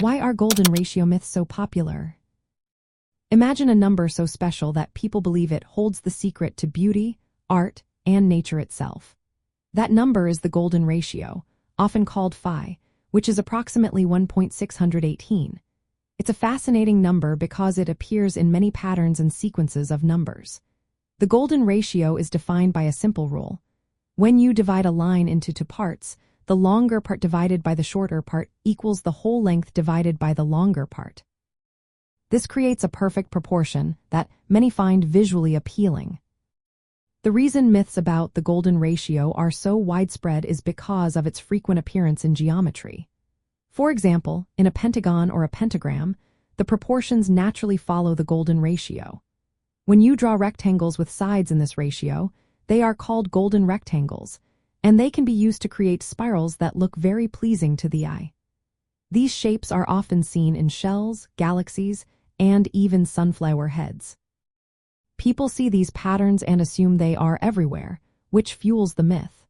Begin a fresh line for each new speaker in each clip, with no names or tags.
Why are golden ratio myths so popular? Imagine a number so special that people believe it holds the secret to beauty, art, and nature itself. That number is the golden ratio, often called phi, which is approximately 1.618. It's a fascinating number because it appears in many patterns and sequences of numbers. The golden ratio is defined by a simple rule. When you divide a line into two parts, the longer part divided by the shorter part equals the whole length divided by the longer part. This creates a perfect proportion that many find visually appealing. The reason myths about the golden ratio are so widespread is because of its frequent appearance in geometry. For example, in a pentagon or a pentagram, the proportions naturally follow the golden ratio. When you draw rectangles with sides in this ratio, they are called golden rectangles, and they can be used to create spirals that look very pleasing to the eye. These shapes are often seen in shells, galaxies, and even sunflower heads. People see these patterns and assume they are everywhere, which fuels the myth.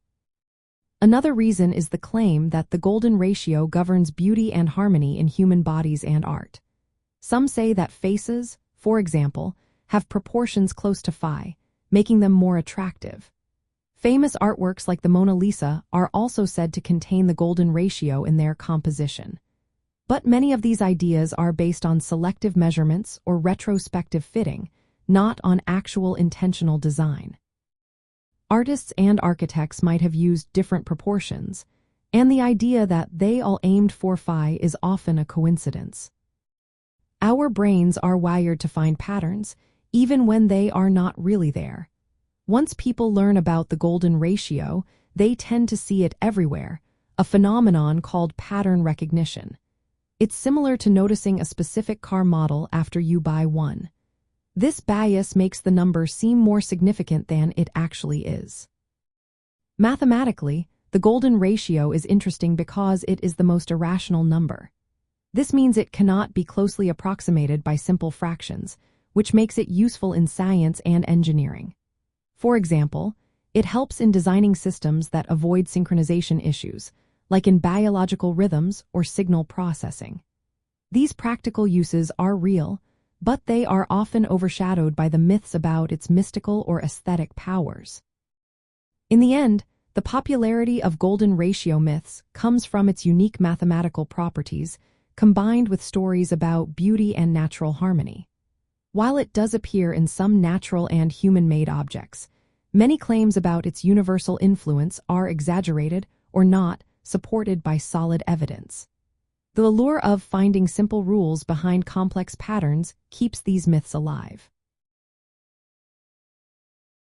Another reason is the claim that the golden ratio governs beauty and harmony in human bodies and art. Some say that faces, for example, have proportions close to phi, making them more attractive. Famous artworks like the Mona Lisa are also said to contain the golden ratio in their composition. But many of these ideas are based on selective measurements or retrospective fitting, not on actual intentional design. Artists and architects might have used different proportions, and the idea that they all aimed for phi is often a coincidence. Our brains are wired to find patterns, even when they are not really there. Once people learn about the golden ratio, they tend to see it everywhere, a phenomenon called pattern recognition. It's similar to noticing a specific car model after you buy one. This bias makes the number seem more significant than it actually is. Mathematically, the golden ratio is interesting because it is the most irrational number. This means it cannot be closely approximated by simple fractions, which makes it useful in science and engineering. For example, it helps in designing systems that avoid synchronization issues, like in biological rhythms or signal processing. These practical uses are real, but they are often overshadowed by the myths about its mystical or aesthetic powers. In the end, the popularity of golden ratio myths comes from its unique mathematical properties, combined with stories about beauty and natural harmony. While it does appear in some natural and human-made objects, many claims about its universal influence are exaggerated or not supported by solid evidence. The allure of finding simple rules behind complex patterns keeps these myths alive.